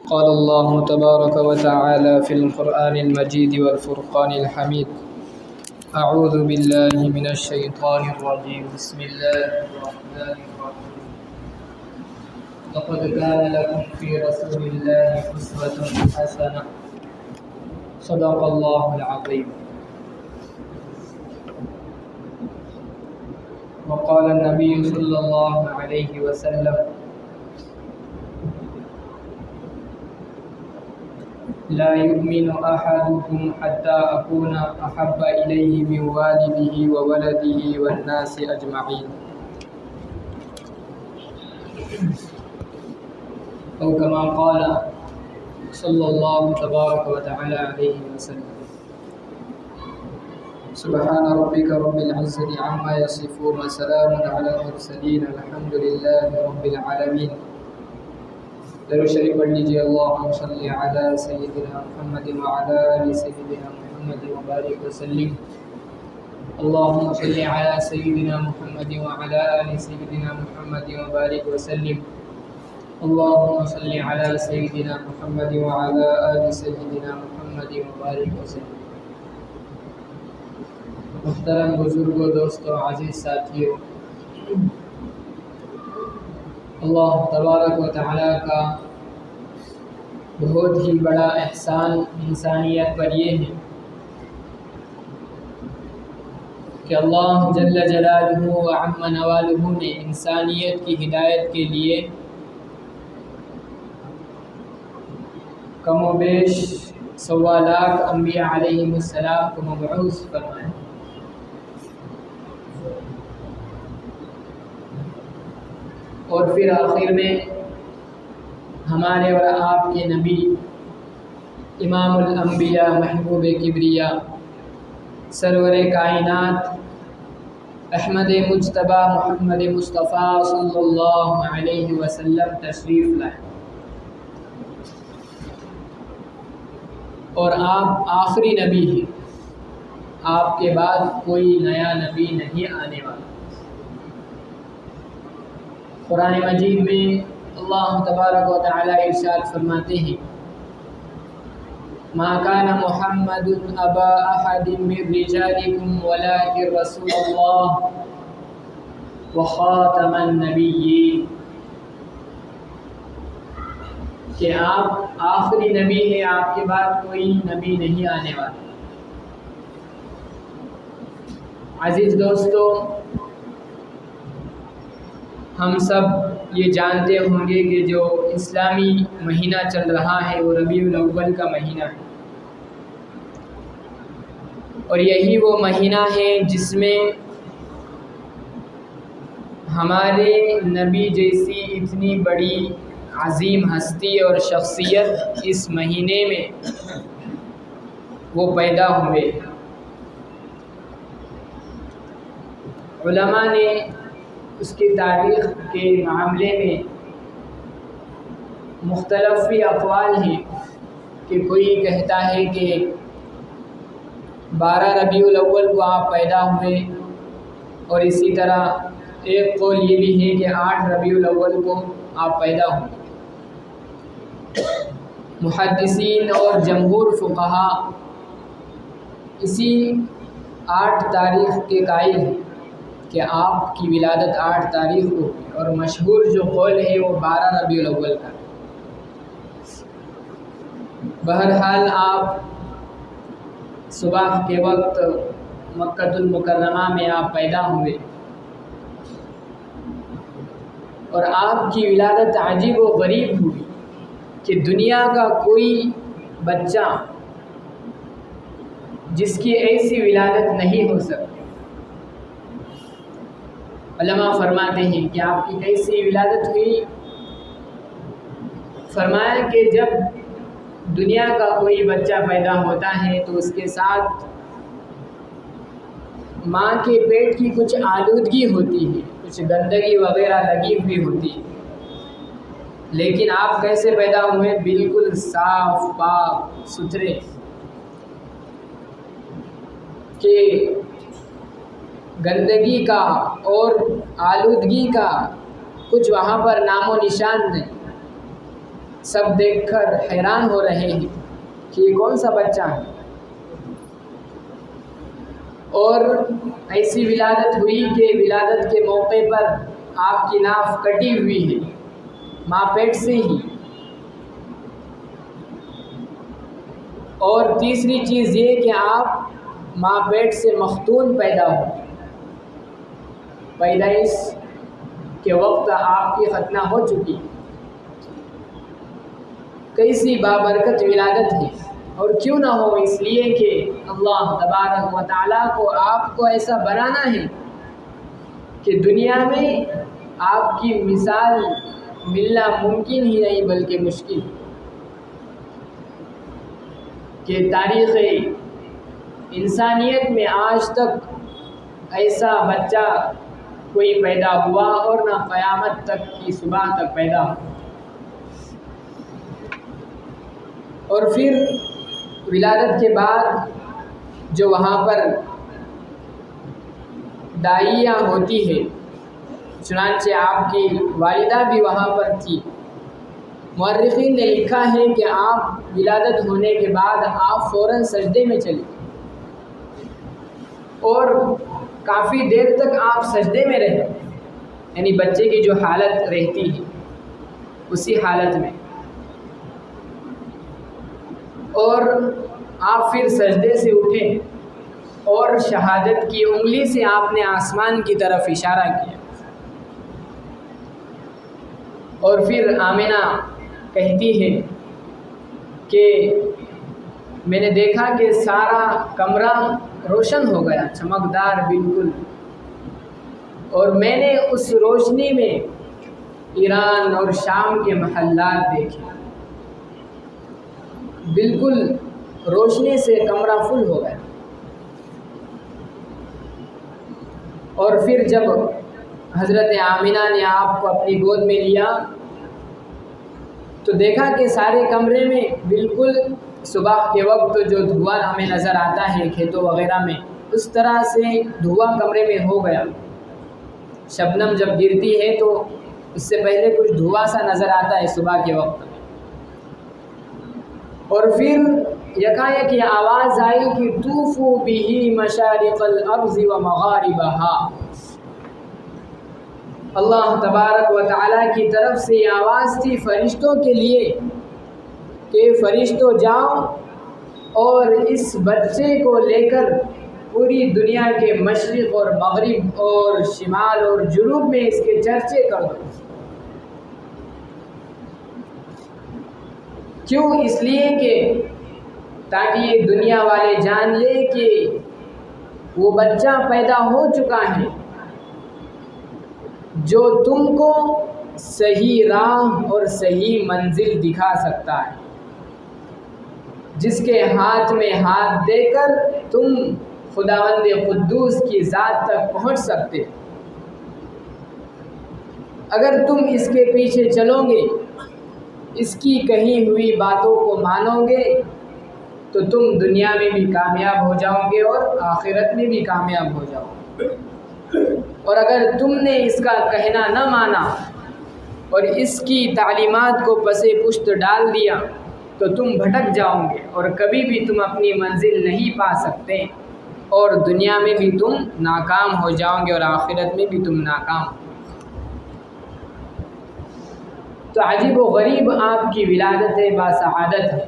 قال الله تبارك وتعالى في القرآن المجيد والفرقان الحميد. أعوذ بالله من الشيطان الرجيم. بسم الله الرحمن الرحيم. لقد كان لكم في رسول الله أسوة حسنة. صدق الله العظيم. وقال النبي صلى الله عليه وسلم: لا يؤمن أحدكم حتى أكون أحب إليه من والده وولده والناس أجمعين، أو كما قال صلى الله تبارك وتعالى عليه وسلم. سبحان ربك رب العزة عما يصفون وسلام على المرسلين الحمد لله رب العالمين. درود شریف پڑھ لیجیے. اللہم صلی علی سیدنا محمد وعلی آل سیدنا محمد وبارک وسلم. اللہم صلی علی سیدنا محمد وعلی آل سیدنا محمد وبارک وسلم. اللہم صلی علی سیدنا محمد وعلی آل سیدنا محمد وبارک وسلم. محترم بزرگوں، دوستوں، عزیز ساتھیوں، اللہ تبارک و تعالیٰ کا بہت ہی بڑا احسان انسانیت پر یہ ہے کہ اللہ جل جلالہ و عم نوالہ نے انسانیت کی ہدایت کے لیے کم و بیش 1.25 لاکھ انبیاء علیہم السلام کو مبعوث فرمایا. اور پھر آخر میں ہمارے اور آپ کے نبی امام الانبیاء محبوب کبریا سرور کائنات احمد مجتبی محمد مصطفیٰ صلی اللہ علیہ وسلم تشریف لائے، اور آپ آخری نبی ہیں. آپ کے بعد کوئی نیا نبی نہیں آنے والا. قرآن مجید میں اللہ تبارک و تعالیٰ ارشاد فرماتے ہیں: ما كان محمد ابا احد من رجالكم ولكن رسول الله وخاتم النبیین، کہ آپ آخری نبی ہیں، آپ کے بعد کوئی نبی نہیں آنے والا. عزیز دوستو، ہم سب یہ جانتے ہوں گے کہ جو اسلامی مہینہ چل رہا ہے وہ ربیع الاول کا مہینہ ہے، اور یہی وہ مہینہ ہے جس میں ہمارے نبی جیسی اتنی بڑی عظیم ہستی اور شخصیت اس مہینے میں وہ پیدا ہوئے. علماء نے اس کی تاریخ کے معاملے میں مختلف اقوال ہیں کہ کوئی کہتا ہے کہ 12 ربیع الاول کو آپ پیدا ہوئے، اور اسی طرح ایک قول یہ بھی ہے کہ 8 ربیع الاول کو آپ پیدا ہوئے. محدثین اور جمہور فقہا اسی 8 تاریخ کے قائل ہیں کہ آپ کی ولادت 8 تاریخ کو ہوئی، اور مشہور جو قول ہے وہ 12 ربیع الاول کا. بہرحال آپ صبح کے وقت مکہ المکرمہ میں آپ پیدا ہوئے، اور آپ کی ولادت عجیب و غریب ہوئی کہ دنیا کا کوئی بچہ جس کی ایسی ولادت نہیں ہو سکتی. علماء فرماتے ہیں کہ آپ کی کیسی ولادت ہوئی؟ فرمایا کہ جب دنیا کا کوئی بچہ پیدا ہوتا ہے تو اس کے ساتھ ماں کے پیٹ کی کچھ آلودگی ہوتی ہے، کچھ گندگی وغیرہ لگی ہوئی ہوتی ہے. لیکن آپ کیسے پیدا ہوئے؟ بالکل صاف پاک ستھرے، کہ گندگی کا اور آلودگی کا کچھ وہاں پر نام و نشان نہیں. سب دیکھ کر حیران ہو رہے ہیں کہ یہ کون سا بچہ ہے، اور ایسی ولادت ہوئی کہ ولادت کے موقع پر آپ کی ناف کٹی ہوئی ہے ماں پیٹ سے ہی۔ اور تیسری چیز یہ کہ آپ ماں پیٹ سے مختون پیدا ہو، پیدائش کے وقت آپ کی ختنہ ہو چکی۔ کیسی بابرکت ولادت ہے، اور کیوں نہ ہو، اس لیے کہ اللہ تبارک و تعالیٰ کو آپ کو ایسا بنانا ہے کہ دنیا میں آپ کی مثال ملنا ممکن ہی نہیں بلکہ مشکل، کہ تاریخ انسانیت میں آج تک ایسا بچہ کوئی پیدا ہوا اور نہ قیامت تک کی صبح تک پیدا ہوا۔ اور پھر ولادت کے بعد جو وہاں پر داعیہ ہوتی ہے، چنانچہ آپ کی والدہ بھی وہاں پر تھی، مورخین نے لکھا ہے کہ آپ ولادت ہونے کے بعد آپ فوراً سجدے میں چلے، اور کافی دیر تک آپ سجدے میں رہے، یعنی بچے کی جو حالت رہتی ہے اسی حالت میں، اور آپ پھر سجدے سے اٹھے اور شہادت کی انگلی سے آپ نے آسمان کی طرف اشارہ کیا، اور پھر آمنہ کہتی ہے کہ میں نے دیکھا کہ سارا کمرہ روشن ہو گیا، چمکدار بالکل، اور میں نے اس روشنی میں ایران اور شام کے محلات دیکھے، بالکل روشنی سے کمرہ فل ہو گیا۔ اور پھر جب حضرت آمنہ نے آپ کو اپنی گود میں لیا تو دیکھا کہ سارے کمرے میں بالکل صبح کے وقت جو دھواں ہمیں نظر آتا ہے کھیتوں وغیرہ میں، اس طرح سے دھواں کمرے میں ہو گیا۔ شبنم جب گرتی ہے تو اس سے پہلے کچھ دھواں سا نظر آتا ہے صبح کے وقت، اور پھر یکایک یہ آواز آئی کہ طوفوا بہ مشارق الارض و مغاربہا۔ اللہ تبارک و تعالیٰ کی طرف سے یہ آواز تھی فرشتوں کے لیے کہ فرشتوں جاؤ اور اس بچے کو لے کر پوری دنیا کے مشرق اور مغرب اور شمال اور جنوب میں اس کے چرچے کر دو۔ کیوں؟ اس لیے کہ تاکہ یہ دنیا والے جان لے کہ وہ بچہ پیدا ہو چکا ہے جو تم کو صحیح راہ اور صحیح منزل دکھا سکتا ہے، جس کے ہاتھ میں ہاتھ دے کر تم خداوند قدوس کی ذات تک پہنچ سکتے۔ اگر تم اس کے پیچھے چلو گے، اس کی کہی ہوئی باتوں کو مانو گے تو تم دنیا میں بھی کامیاب ہو جاؤ گے اور آخرت میں بھی کامیاب ہو جاؤ گے، اور اگر تم نے اس کا کہنا نہ مانا اور اس کی تعلیمات کو پسے پشت ڈال دیا تو تم بھٹک جاؤ گے اور کبھی بھی تم اپنی منزل نہیں پا سکتے، اور دنیا میں بھی تم ناکام ہو جاؤ گے اور آخرت میں بھی تم ناکام۔ تو عجیب و غریب آپ کی ولادت ہے، باسعادت ہے۔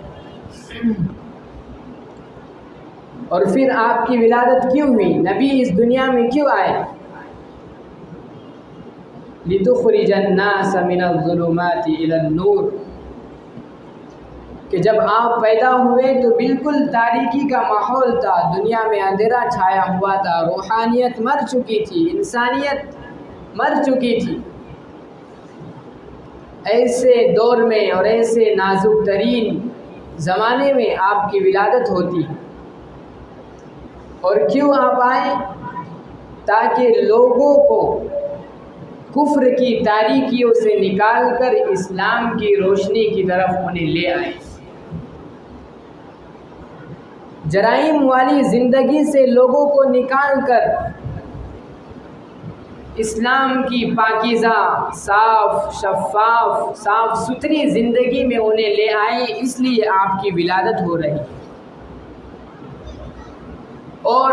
اور پھر آپ کی ولادت کیوں ہوئی؟ نبی اس دنیا میں کیوں آئے؟ لِتُخْرِجَ النَّاسَ مِنَ الظُّلُمَاتِ إِلَى النُّورِ، کہ جب آپ پیدا ہوئے تو بالکل تاریکی کا ماحول تھا، دنیا میں اندھیرا چھایا ہوا تھا، روحانیت مر چکی تھی، انسانیت مر چکی تھی۔ ایسے دور میں اور ایسے نازک ترین زمانے میں آپ کی ولادت ہوتی ہے۔ اور کیوں آپ آئے؟ تاکہ لوگوں کو کفر کی تاریکیوں سے نکال کر اسلام کی روشنی کی طرف انہیں لے آئے، جرائم والی زندگی سے لوگوں کو نکال کر اسلام کی پاکیزہ صاف شفاف صاف ستھری زندگی میں انہیں لے آئے، اس لیے آپ کی ولادت ہو رہی ہے۔ اور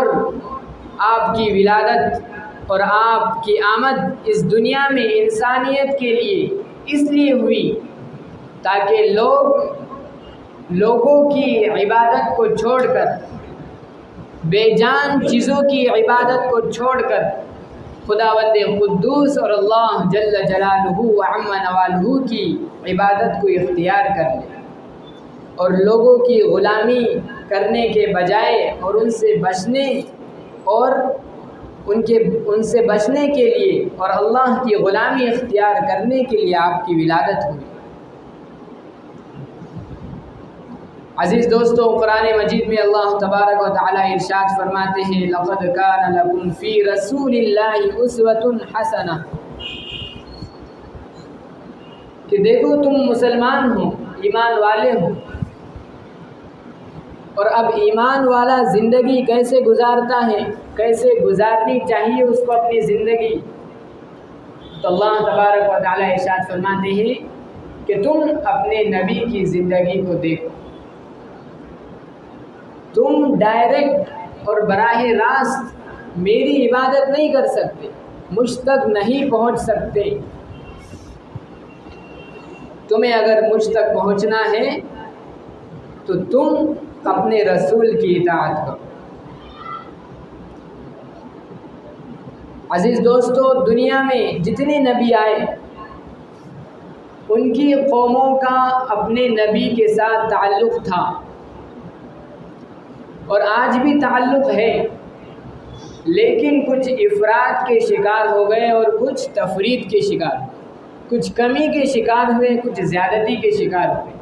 آپ کی ولادت اور آپ کی آمد اس دنیا میں انسانیت کے لیے اس لیے ہوئی تاکہ لوگوں کی عبادت کو چھوڑ کر، بے جان چیزوں کی عبادت کو چھوڑ کر خداوند قدوس اور اللہ جل جلالہ و عم نوالہ کی عبادت کو اختیار کر لے، اور لوگوں کی غلامی کرنے کے بجائے اور ان سے بچنے کے لیے اور اللہ کی غلامی اختیار کرنے کے لیے آپ کی ولادت ہوئی۔ عزیز دوستو، قرآن مجید میں اللہ تبارک و تعالی ارشاد فرماتے ہیں لَقَدْ كَانَ لَكُمْ فِي رَسُولِ اللَّهِ أُسْوَةٌ حَسَنَةٌ، کہ دیکھو تم مسلمان ہو، ایمان والے ہو، اور اب ایمان والا زندگی کیسے گزارتا ہے، کیسے گزارنی چاہیے اس کو اپنی زندگی، تو اللہ تبارک و تعالی ارشاد فرماتے ہیں کہ تم اپنے نبی کی زندگی کو دیکھو۔ تم ڈائریکٹ اور براہ راست میری عبادت نہیں کر سکتے، مجھ تک نہیں پہنچ سکتے۔ تمہیں اگر مجھ تک پہنچنا ہے تو تم اپنے رسول کی اطاعت کرو۔ عزیز دوستو، دنیا میں جتنے نبی آئے ان کی قوموں کا اپنے نبی کے ساتھ تعلق تھا، اور آج بھی تعلق ہے، لیکن کچھ افراط کے شکار ہو گئے اور کچھ تفرید کے شکار، کچھ کمی کے شکار ہوئے، کچھ زیادتی کے شکار ہوئے۔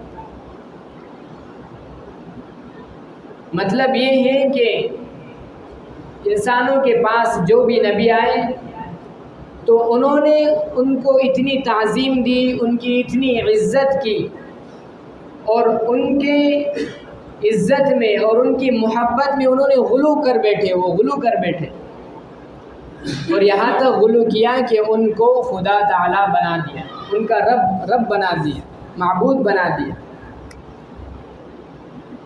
مطلب یہ ہے کہ انسانوں کے پاس جو بھی نبی آئے تو انہوں نے ان کو اتنی تعظیم دی، ان کی اتنی عزت کی، اور ان کے عزت میں اور ان کی محبت میں انہوں نے غلو کر بیٹھے، اور یہاں تک غلو کیا کہ ان کو خدا تعالی بنا دیا، ان کا رب بنا دیا، معبود بنا دیا۔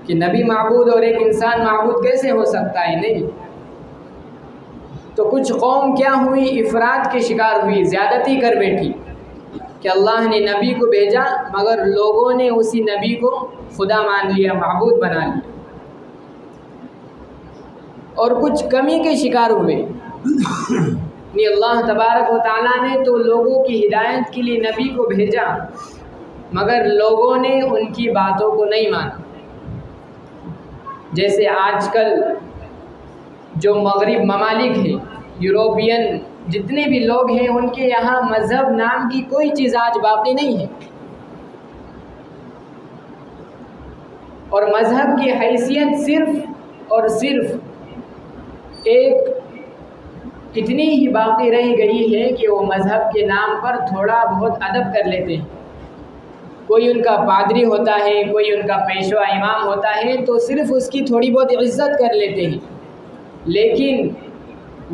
کہ نبی معبود اور ایک انسان معبود کیسے ہو سکتا ہے؟ نہیں۔ تو کچھ قوم کیا ہوئی؟ افراط کے شکار ہوئی، زیادتی کر بیٹھی کہ اللہ نے نبی کو بھیجا مگر لوگوں نے اسی نبی کو خدا مان لیا، معبود بنا لیا، اور کچھ کمی کے شکار ہوئے۔ اللہ تبارک و تعالیٰ نے تو لوگوں کی ہدایت کے لیے نبی کو بھیجا مگر لوگوں نے ان کی باتوں کو نہیں مانا۔ جیسے آج کل جو مغرب ممالک ہیں، یوروپین جتنے بھی لوگ ہیں، ان کے یہاں مذہب نام کی کوئی چیز آج باقی نہیں ہے، اور مذہب کی حیثیت صرف اور صرف ایک اتنی ہی باقی رہ گئی ہے کہ وہ مذہب کے نام پر تھوڑا بہت ادب کر لیتے ہیں۔ کوئی ان کا پادری ہوتا ہے، کوئی ان کا پیشوا امام ہوتا ہے تو صرف اس کی تھوڑی بہت عزت کر لیتے ہیں، لیکن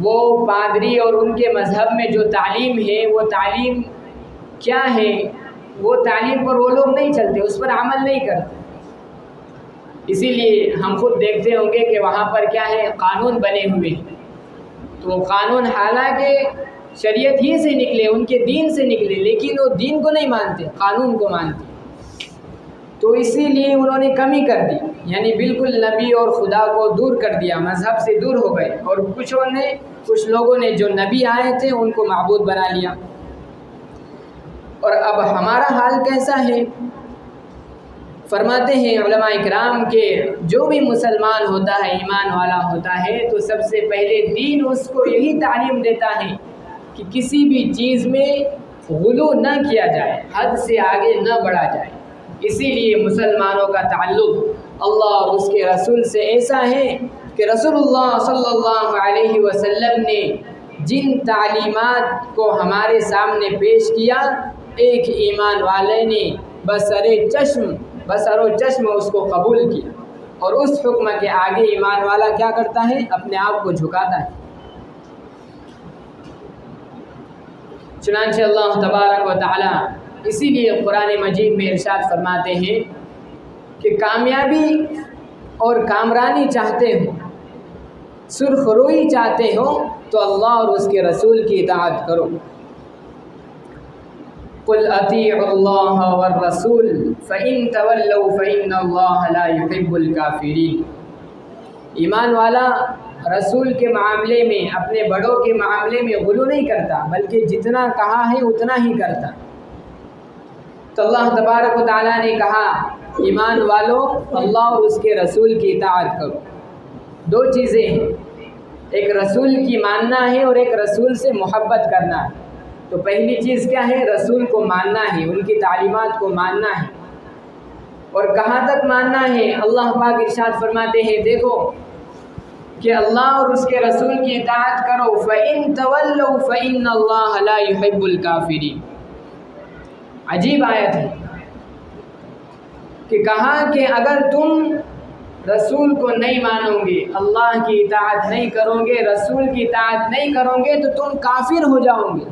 وہ پادری اور ان کے مذہب میں جو تعلیم ہے وہ تعلیم کیا ہے، وہ تعلیم پر وہ لوگ نہیں چلتے، اس پر عمل نہیں کرتے۔ اسی لیے ہم خود دیکھتے ہوں گے کہ وہاں پر کیا ہے، قانون بنے ہوئے ہیں، تو وہ قانون حالانکہ شریعت ہی سے نکلے، ان کے دین سے نکلے، لیکن وہ دین کو نہیں مانتے، قانون کو مانتے۔ تو اسی لیے انہوں نے کمی کر دی، یعنی بالکل نبی اور خدا کو دور کر دیا، مذہب سے دور ہو گئے، اور کچھ لوگوں نے جو نبی آئے تھے ان کو معبود بنا لیا۔ اور اب ہمارا حال کیسا ہے؟ فرماتے ہیں علماء اکرام کہ جو بھی مسلمان ہوتا ہے، ایمان والا ہوتا ہے، تو سب سے پہلے دین اس کو یہی تعلیم دیتا ہے کہ کسی بھی چیز میں غلو نہ کیا جائے، حد سے آگے نہ بڑھا جائے۔ اسی لیے مسلمانوں کا تعلق اللہ اور اس کے رسول سے ایسا ہے کہ رسول اللہ صلی اللہ علیہ وسلم نے جن تعلیمات کو ہمارے سامنے پیش کیا، ایک ایمان والے نے بسر و چشم اس کو قبول کیا، اور اس حکم کے آگے ایمان والا کیا کرتا ہے؟ اپنے آپ کو جھکاتا ہے۔ چنانچہ اللہ تبارک و تعالی اسی لیے قرآن مجید میں ارشاد فرماتے ہیں کہ کامیابی اور کامرانی چاہتے ہو، سرخ روئی چاہتے ہو تو اللہ اور اس کے رسول کی اطاعت کرو۔ قل اطیعوا اللہ والرسول فإن تولوا فإن اللہ لا يحب الکافرین۔ ایمان والا رسول کے معاملے میں، اپنے بڑوں کے معاملے میں غلو نہیں کرتا، بلکہ جتنا کہا ہے اتنا ہی کرتا۔ تو اللہ تبارک و تعالیٰ نے کہا ایمان والو اللہ اور اس کے رسول کی اطاعت کرو۔ دو چیزیں ہیں، ایک رسول کی ماننا ہے اور ایک رسول سے محبت کرنا ہے۔ تو پہلی چیز کیا ہے؟ رسول کو ماننا ہے، ان کی تعلیمات کو ماننا ہے۔ اور کہاں تک ماننا ہے؟ اللہ پاک ارشاد فرماتے ہیں دیکھو کہ اللہ اور اس کے رسول کی اطاعت کرو، فَإِن تَوَلَّوْا فَإِنَّ اللَّهَ لَا يُحِبُّ الْكَافِرِينَ۔ عجیب آیت ہے کہ کہا کہ اگر تم رسول کو نہیں مانو گے، اللہ کی اطاعت نہیں کرو گے، رسول کی اطاعت نہیں کرو گے تو تم کافر ہو جاؤ گے۔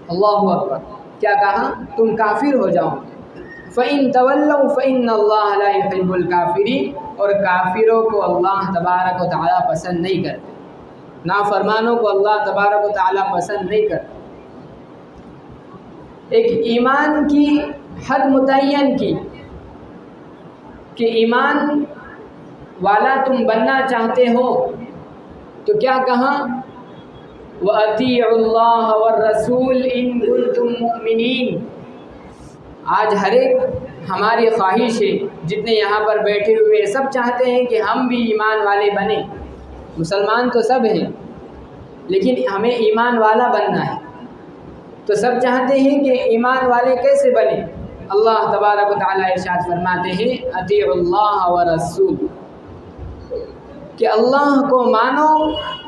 اللہ اکبر، کیا کہا؟ تم کافر ہو جاؤ گے۔ فَإِن تَوَلَّوْا فَإِنَّ اللَّهَ لَا يُحِبُّ الْكَافِرِينَ۔ اور کافروں کو اللہ تبارک و تعالیٰ پسند نہیں کرتے، نافرمانوں کو اللہ تبارک و تعالیٰ پسند نہیں کرتے۔ ایک ایمان کی حد متعین کی کہ ایمان والا تم بننا چاہتے ہو تو کیا کہا؟ وَأَطِيعُوا اللَّهَ وَالرَّسُولَ إِن كُنتُم مُؤْمِنِينَ۔ آج ہر ایک ہماری خواہش ہے، جتنے یہاں پر بیٹھے ہوئے سب چاہتے ہیں کہ ہم بھی ایمان والے بنیں۔ مسلمان تو سب ہیں لیکن ہمیں ایمان والا بننا ہے، تو سب چاہتے ہیں کہ ایمان والے کیسے بنیں؟ اللہ تبارک و تعالیٰ ارشاد فرماتے ہیں اطیعوا اللہ ورسول، کہ اللہ کو مانو،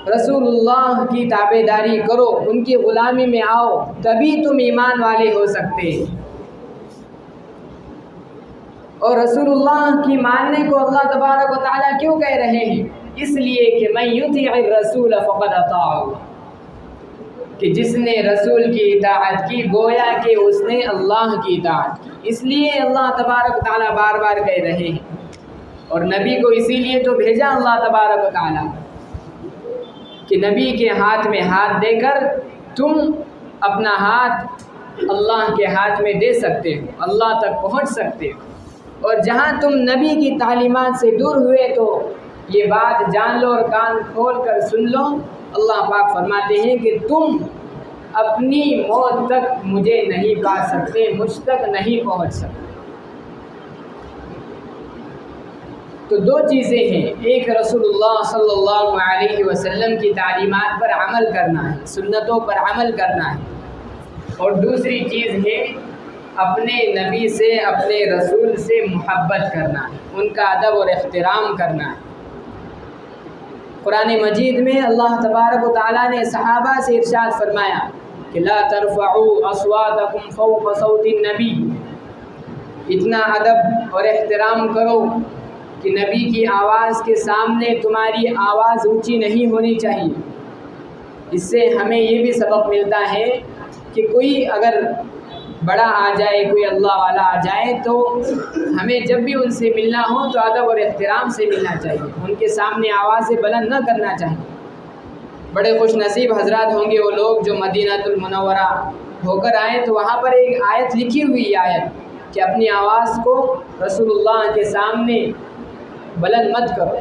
رسول اللہ کی تابع داری کرو، ان کی غلامی میں آؤ، تبھی تم ایمان والے ہو سکتے ہیں۔ اور رسول اللہ کی ماننے کو اللہ تبارک و تعالیٰ کیوں کہہ رہے ہیں؟ اس لیے کہ من یطیع الرسول فقد اطاع اللہ، کہ جس نے رسول کی اطاعت کی گویا کہ اس نے اللہ کی اطاعت کی۔ اس لیے اللہ تبارک و تعالیٰ بار بار کہہ رہے ہیں، اور نبی کو اسی لیے تو بھیجا اللہ تبارک و تعالیٰ کہ نبی کے ہاتھ میں ہاتھ دے کر تم اپنا ہاتھ اللہ کے ہاتھ میں دے سکتے ہو، اللہ تک پہنچ سکتے ہو۔ اور جہاں تم نبی کی تعلیمات سے دور ہوئے تو یہ بات جان لو اور کان کھول کر سن لو، اللہ پاک فرماتے ہیں کہ تم اپنی موت تک مجھے نہیں پا سکتے، مجھ تک نہیں پہنچ سکتے۔ تو دو چیزیں ہیں، ایک رسول اللہ صلی اللہ علیہ وسلم کی تعلیمات پر عمل کرنا ہے، سنتوں پر عمل کرنا ہے، اور دوسری چیز ہے اپنے نبی سے، اپنے رسول سے محبت کرنا ہے، ان کا ادب اور احترام کرنا ہے۔ قرآن مجید میں اللہ تبارک و تعالیٰ نے صحابہ سے ارشاد فرمایا کہ لا ترفعوا اصواتکم فوق صوت النبی، اتنا ادب اور احترام کرو کہ نبی کی آواز کے سامنے تمہاری آواز اونچی نہیں ہونی چاہیے۔ اس سے ہمیں یہ بھی سبق ملتا ہے کہ کوئی اگر بڑا آ جائے، کوئی اللہ والا آ جائے تو ہمیں جب بھی ان سے ملنا ہو تو ادب اور احترام سے ملنا چاہیے، ان کے سامنے آوازیں بلند نہ کرنا چاہیے۔ بڑے خوش نصیب حضرات ہوں گے وہ لوگ جو مدینہ المنورہ ہو کر آئیں تو وہاں پر ایک آیت لکھی ہوئی آیت کہ اپنی آواز کو رسول اللہ کے سامنے بلند مت کرو۔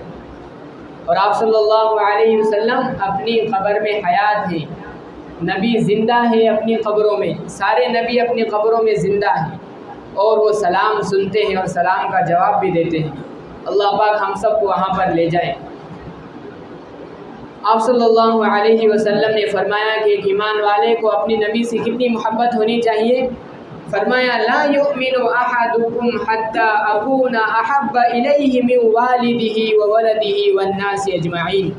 اور آپ صلی اللہ علیہ وسلم اپنی قبر میں حیات ہیں، نبی زندہ ہے اپنی قبروں میں، سارے نبی اپنی قبروں میں زندہ ہیں، اور وہ سلام سنتے ہیں اور سلام کا جواب بھی دیتے ہیں۔ اللہ پاک ہم سب کو وہاں پر لے جائے۔ آپ صلی اللہ علیہ وسلم نے فرمایا کہ ایک ایمان والے کو اپنی نبی سے کتنی محبت ہونی چاہیے؟ فرمایا لا یؤمن احدکم حتی اکون احب الیہ من والدہ وولدہ والناس اجمعین،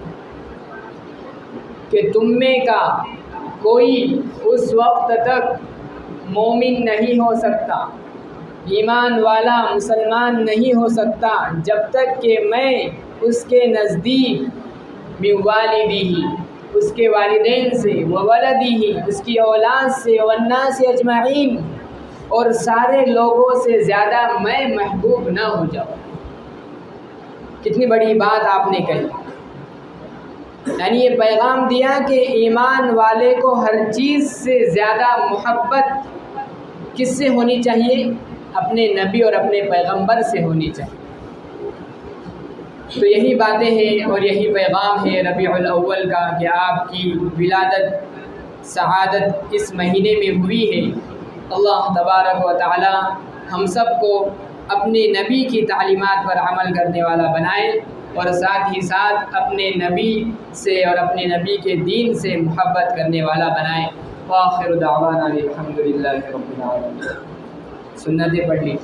کہ تم میں کا کوئی اس وقت تک مومن نہیں ہو سکتا، ایمان والا مسلمان نہیں ہو سکتا جب تک کہ میں اس کے نزدیک من والدہ، اس کے والدین سے، وولدہ، اس کی اولاد سے، والناس اجمعین، اور سارے لوگوں سے زیادہ میں محبوب نہ ہو جاؤں۔ کتنی بڑی بات آپ نے کہی، یعنی یہ پیغام دیا کہ ایمان والے کو ہر چیز سے زیادہ محبت کس سے ہونی چاہیے؟ اپنے نبی اور اپنے پیغمبر سے ہونی چاہیے۔ تو یہی باتیں ہیں اور یہی پیغام ہے ربیع الاول کا کہ آپ کی ولادت سعادت اس مہینے میں ہوئی ہے۔ اللہ تبارک و تعالی ہم سب کو اپنے نبی کی تعلیمات پر عمل کرنے والا بنائے، اور ساتھ ہی ساتھ اپنے نبی سے اور اپنے نبی کے دین سے محبت کرنے والا بنائے۔ وآخر دعوانا الحمد للہ رب العالمین۔ سنتیں پڑھ لی۔